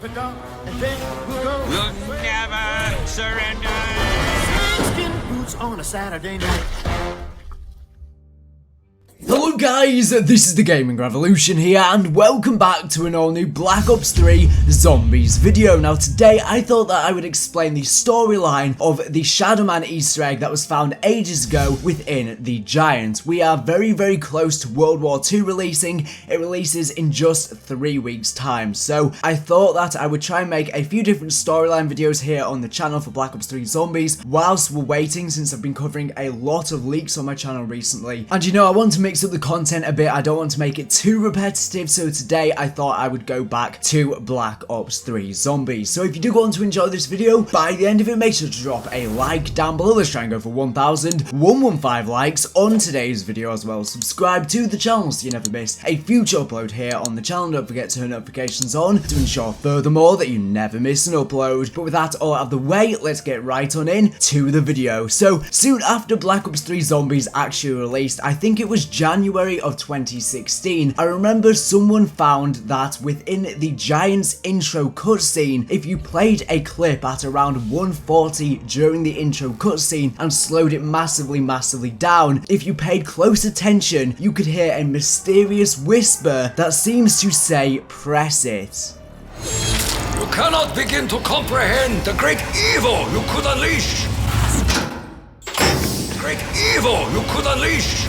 the gun, and then we'll go. We'll never surrender. Skin boots on a Saturday night. Hello guys, this is the Gaming Revolution here, and welcome back to an all new Black Ops 3 Zombies video. Now today I thought that I would explain the storyline of the Shadow Man Easter egg that was found ages ago within the Giant. We are very close to World War II releasing. It releases in just 3 weeks time, so I thought that I would try and make a few different storyline videos here on the channel for Black Ops 3 Zombies whilst we're waiting, since I've been covering a lot of leaks on my channel recently. And you know, I want to mix up the content a bit. I don't want to make it too repetitive, so today I thought I would go back to Black Ops 3 Zombies. So if you do go on to enjoy this video, by the end of it, make sure to drop a like down below. Let's try and go for 1,115 likes on today's video as well. Subscribe to the channel so you never miss a future upload here on the channel. Don't forget to turn notifications on to ensure furthermore that you never miss an upload. But with that all out of the way, let's get right on in to the video. So soon after Black Ops 3 Zombies actually released, I think it was January of 2016, I remember someone found that within the Giant's intro cutscene, if you played a clip at around 140 during the intro cutscene and slowed it massively down, if you paid close attention, you could hear a mysterious whisper that seems to say, "Press it." You cannot begin to comprehend the great evil you could unleash. Great evil you could unleash.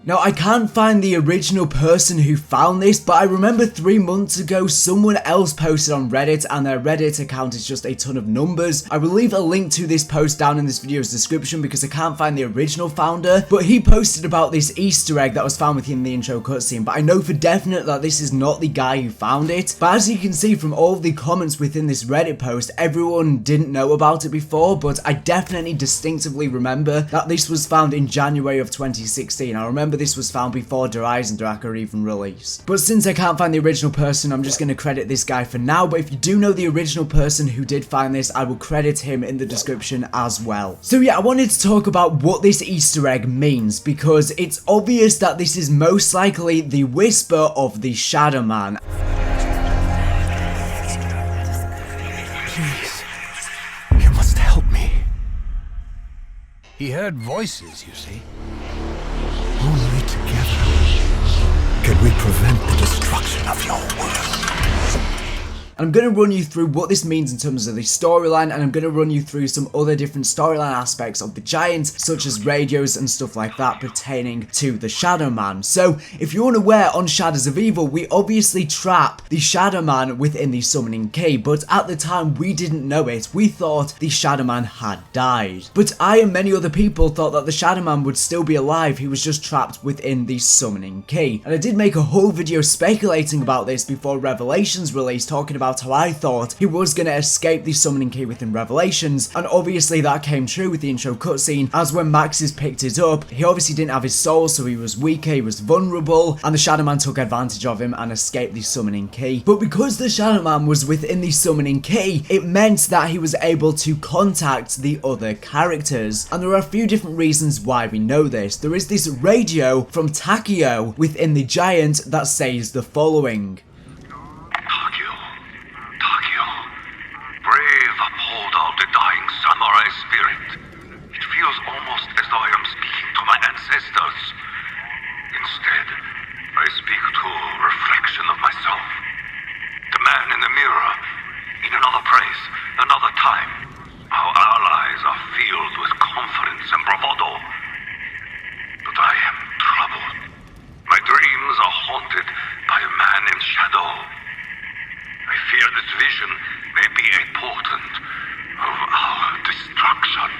Now, I can't find the original person who found this, but I remember 3 months ago someone else posted on Reddit, and their Reddit account is just a ton of numbers. I will leave a link to this post down in this video's description because I can't find the original founder, but he posted about this Easter egg that was found within the intro cutscene, but I know for definite that this is not the guy who found it. But as you can see from all of the comments within this Reddit post, everyone didn't know about it before, but I definitely distinctively remember that this was found in January of 2016. I remember this was found before Der Eisendrache even released. But since I can't find the original person, I'm just going to credit this guy for now. But if you do know the original person who did find this, I will credit him in the description as well. So yeah, I wanted to talk about what this Easter egg means, because it's obvious that this is most likely the whisper of the Shadow Man. Please, you must help me. He heard voices, you see. Only together can we prevent the destruction of your world. I'm going to run you through what this means in terms of the storyline, and I'm going to run you through some other different storyline aspects of the Giant, such as radios and stuff like that pertaining to the Shadow Man. So, if you're unaware, on Shadows of Evil, we obviously trap the Shadow Man within the summoning key, but at the time we didn't know it. We thought the Shadow Man had died. But I and many other people thought that the Shadow Man would still be alive. He was just trapped within the summoning key. And I did make a whole video speculating about this before Revelations released, talking about how I thought he was going to escape the summoning key within Revelations, and obviously that came true with the intro cutscene, as when Maxis picked it up, he obviously didn't have his soul, so he was weaker, he was vulnerable, and the Shadow Man took advantage of him and escaped the summoning key. But because the Shadow Man was within the summoning key, it meant that he was able to contact the other characters, and there are a few different reasons why we know this. There is this radio from Takeo within the Giant that says the following. Brave upholder of the dying samurai spirit. It feels almost as though I am speaking to my ancestors. Instead, I speak to a reflection of myself. The man in the mirror, in another place, another time. Our allies are filled with confidence and bravado. But I am troubled. My dreams are haunted by a man in shadow. I fear this vision may be a portent of our destruction.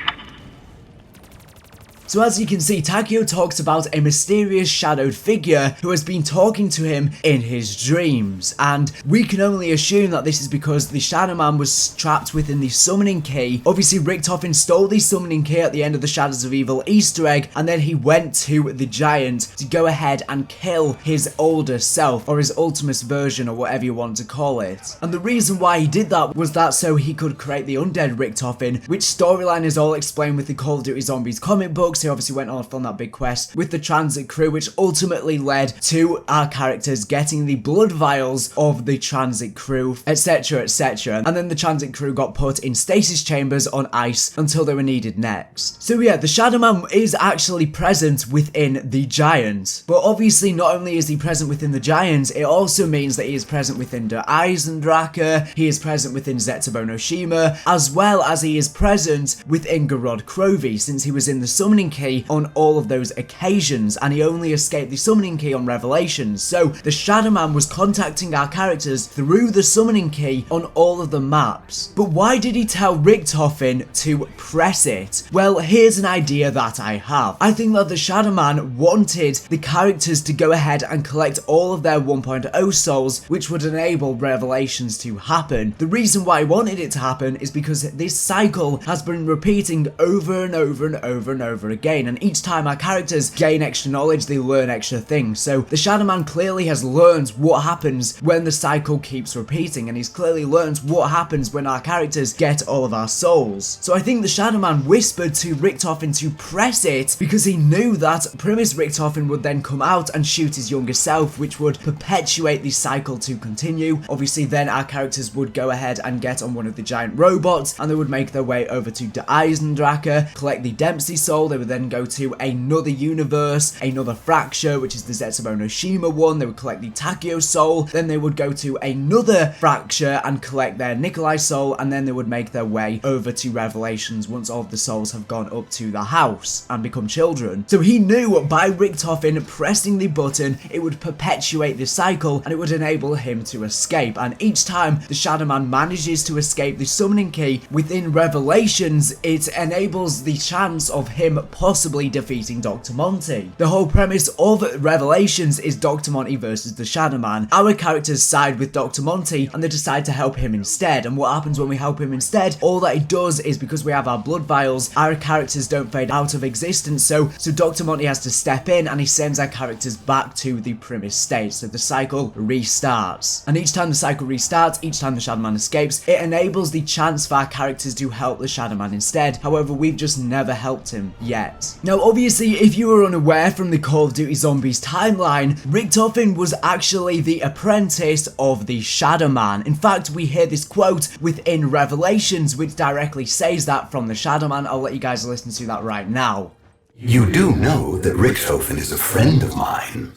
So as you can see, Takeo talks about a mysterious shadowed figure who has been talking to him in his dreams, and we can only assume that this is because the Shadow Man was trapped within the summoning key. Obviously, Richthofen stole the summoning key at the end of the Shadows of Evil Easter egg, and then he went to the Giant to go ahead and kill his older self, or his Ultimus version, or whatever you want to call it. And the reason why he did that was that so he could create the undead Richthofen, which storyline is all explained with the Call of Duty Zombies comic books. he obviously went off on that big quest with the transit crew, which ultimately led to our characters getting the blood vials of the transit crew, etc, etc. And then the transit crew got put in stasis chambers on ice until they were needed next. So yeah, the Shadow Man is actually present within the Giant. But obviously not only is he present within the Giant, it also means that he is present within the Eisendrache, he is present within Zetsubo no Shima, as well as he is present within Garod Krovi, since he was in the summoning key on all of those occasions, and he only escaped the summoning key on Revelations. So the Shadow Man was contacting our characters through the summoning key on all of the maps. But why did he tell Richthofen to press it? Well, here's an idea that I have. I think that the Shadow Man wanted the characters to go ahead and collect all of their 1.0 souls, which would enable Revelations to happen. The reason why I wanted it to happen is because this cycle has been repeating over and over and over and over again, and each time our characters gain extra knowledge, they learn extra things. So the Shadow Man clearly has learned what happens when the cycle keeps repeating, and he's clearly learned what happens when our characters get all of our souls. So I think the Shadow Man whispered to Richthofen to press it because he knew that Primus Richthofen would then come out and shoot his younger self, which would perpetuate the cycle to continue. Obviously then our characters would go ahead and get on one of the giant robots, and they would make their way over to the Eisendrache, collect the Dempsey soul. They would then go to another universe, another fracture, which is the Zetsubo no Shima one. They would collect the Takeo soul, then they would go to another fracture and collect their Nikolai soul, and then they would make their way over to Revelations once all of the souls have gone up to the house and become children. So he knew by Richthofen pressing the button, it would perpetuate the cycle and it would enable him to escape. And each time the Shadow Man manages to escape the summoning key within Revelations, it enables the chance of him possibly defeating Dr. Monty. The whole premise of Revelations is Dr. Monty versus the Shadow Man. Our characters side with Dr. Monty and they decide to help him instead. And what happens when we help him instead? All that it does is, because we have our blood vials, our characters don't fade out of existence. So Dr. Monty has to step in and he sends our characters back to the premise state. So the cycle restarts. And each time the cycle restarts, each time the Shadow Man escapes, it enables the chance for our characters to help the Shadow Man instead. However, we've just never helped him yet. Now, obviously, if you were unaware from the Call of Duty Zombies timeline, Richthofen was actually the apprentice of the Shadow Man. In fact, we hear this quote within Revelations, which directly says that from the Shadow Man. I'll let you guys listen to that right now. You do know that Richthofen is a friend of mine.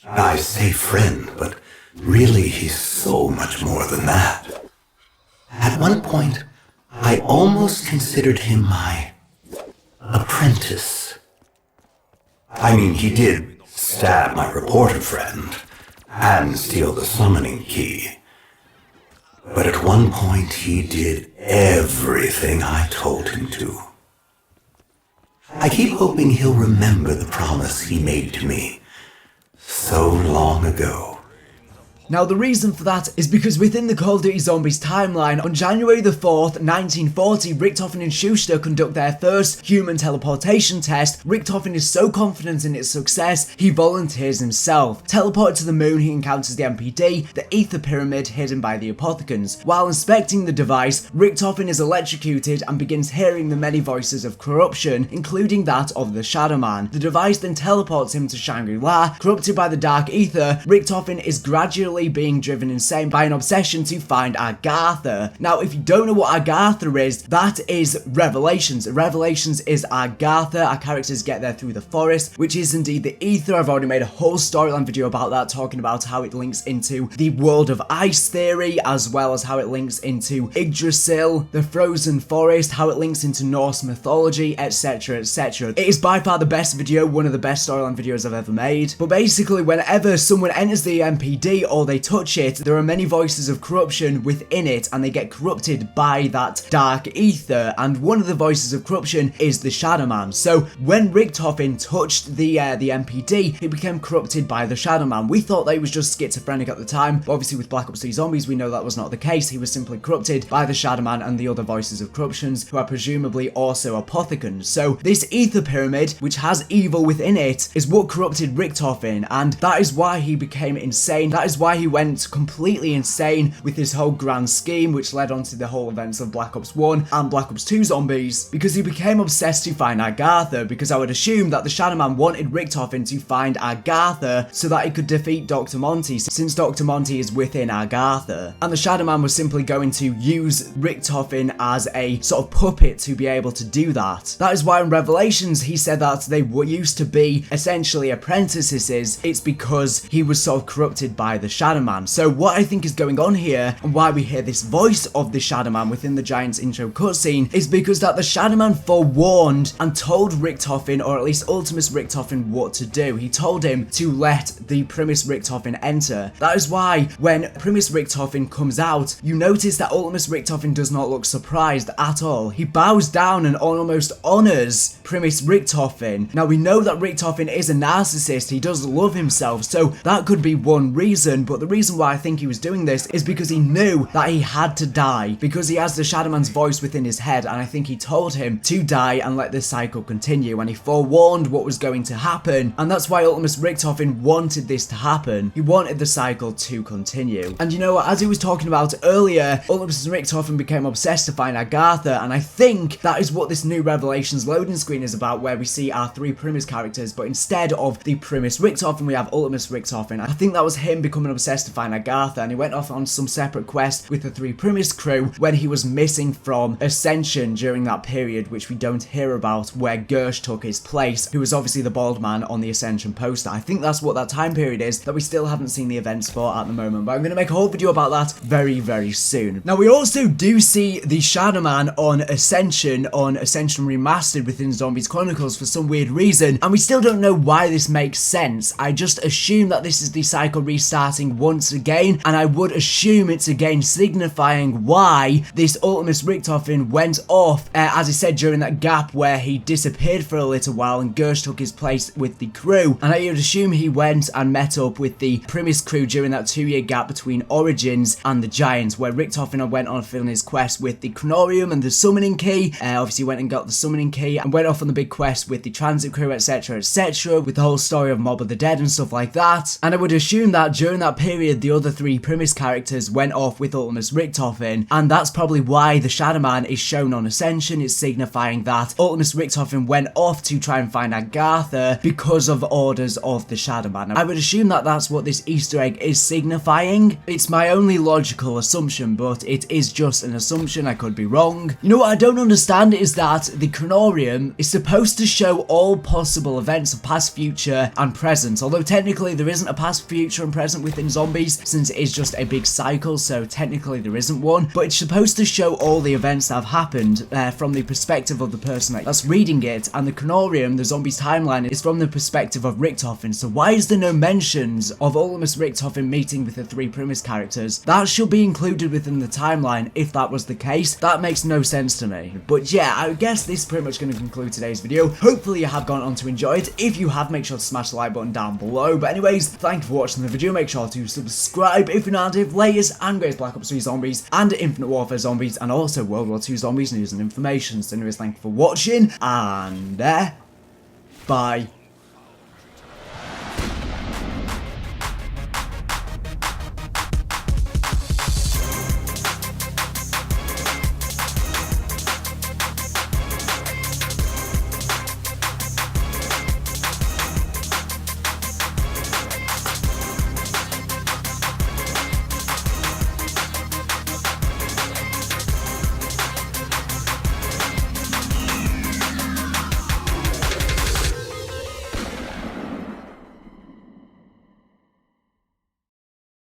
I say friend, but really he's so much more than that. At one point, I almost considered him my apprentice. I mean, he did stab my reporter friend and steal the summoning key. But at one point, he did everything I told him to. I keep hoping he'll remember the promise he made to me so long ago. Now, the reason for that is because within the Call of Duty Zombies timeline, on January the 4th, 1940, Richthofen and Schuster conduct their first human teleportation test. Richthofen is so confident in its success, he volunteers himself. Teleported to the moon, he encounters the MPD, the ether pyramid hidden by the Apothecans. While inspecting the device, Richthofen is electrocuted and begins hearing the many voices of corruption, including that of the Shadow Man. The device then teleports him to Shangri-La. Corrupted by the dark ether, Richthofen is gradually being driven insane by an obsession to find Agartha. Now, if you don't know what Agartha is, that is Revelations. Revelations is Agartha. Our characters get there through the forest, which is indeed the ether. I've already made a whole storyline video about that, talking about how it links into the world of ice theory, as well as how it links into Yggdrasil, the frozen forest, how it links into Norse mythology, etc, etc. It is by far the best video, one of the best storyline videos I've ever made. But basically, whenever someone enters the MPD or they touch it, there are many voices of corruption within it, and they get corrupted by that dark ether, and one of the voices of corruption is the Shadow Man. So when Richthofen touched the MPD, he became corrupted by the Shadow Man. We thought that he was just schizophrenic at the time, but obviously with Black Ops 3 Zombies we know that was not the case. He was simply corrupted by the Shadow Man and the other voices of corruptions, who are presumably also Apothecans. So this ether pyramid, which has evil within it, is what corrupted Richthofen, and that is why he became insane. That is why why he went completely insane with this whole grand scheme, which led on to the whole events of Black Ops 1 and Black Ops 2 zombies, because he became obsessed to find Agatha, because I would assume that the Shadow Man wanted Richthofen to find Agatha so that he could defeat Dr. Monty, since Dr. Monty is within Agatha. And the Shadow Man was simply going to use Richthofen as a sort of puppet to be able to do that. That is why in Revelations he said that they used to be essentially apprentices. It's because he was sort of corrupted by the Shadow Man. So what I think is going on here, and why we hear this voice of the Shadow Man within the Giants intro cutscene, is because that the Shadow Man forewarned and told Richthofen, or at least Ultimus Richthofen, what to do. He told him to let the Primus Richthofen enter. That is why when Primus Richthofen comes out, you notice that Ultimus Richthofen does not look surprised at all. He bows down and almost honors Primus Richthofen. Now we know that Richthofen is a narcissist, he does love himself, so that could be one reason, but the reason why I think he was doing this is because he knew that he had to die, because he has the Shadow Man's voice within his head, and I think he told him to die and let this cycle continue, and he forewarned what was going to happen, and that's why Ultimus Richthofen wanted this to happen. He wanted the cycle to continue. And you know what, as he was talking about earlier, Ultimus Richthofen became obsessed to find Agatha, and I think that is what this new Revelations loading screen is about, where we see our three Primus characters, but instead of the Primus Richthofen, we have Ultimus Richthofen. I think that was him becoming obsessed to find Agatha, and he went off on some separate quest with the three Primus crew when he was missing from Ascension during that period, which we don't hear about, where Gersh took his place, who was obviously the bald man on the Ascension poster. I think that's what that time period is that we still haven't seen the events for at the moment, but I'm going to make a whole video about that very, very soon. Now, we also do see the Shadow Man on Ascension Remastered within Zombies Chronicles for some weird reason, and we still don't know why this makes sense. I just assume that this is the cycle restarting once again, and I would assume it's again signifying why this Ultimus Richthofen went off, as I said, during that gap where he disappeared for a little while and Gersh took his place with the crew, and I would assume he went and met up with the Primus crew during that 2-year gap between Origins and the Giants, where Richthofen went on filling his quest with the Chronorium and the Summoning Key. Obviously went and got the Summoning Key and went off on the big quest with the Transit crew, etc, etc, with the whole story of Mob of the Dead and stuff like that. And I would assume that during that period the other three Primus characters went off with Ultimus Richthofen, and that's probably why the Shadow Man is shown on Ascension. It's signifying that Ultimus Richthofen went off to try and find Agatha because of orders of the Shadow Man. I would assume that that's what this Easter egg is signifying. It's my only logical assumption, but it is just an assumption. I could be wrong. You know what I don't understand is that the Chronorium is supposed to show all possible events of past, future, and present, although technically there isn't a past, future, and present within Zombies, since it is just a big cycle, so technically there isn't one, but it's supposed to show all the events that have happened from the perspective of the person that's reading it, and the Chronorium, the Zombies timeline, is from the perspective of Richthofen. So why is there no mentions of Ultimus Richthofen meeting with the three Primus characters? That should be included within the timeline if that was the case. That makes no sense to me. But yeah, I guess this is pretty much going to conclude today's video. Hopefully you have gone on to enjoy it. If you have, make sure to smash the like button down below. But anyways, thank you for watching the video. Make sure to subscribe if you're not if latest and greatest Black Ops 3 Zombies and Infinite Warfare Zombies and also World War II Zombies news and information. So anyways, thank you for watching, and bye.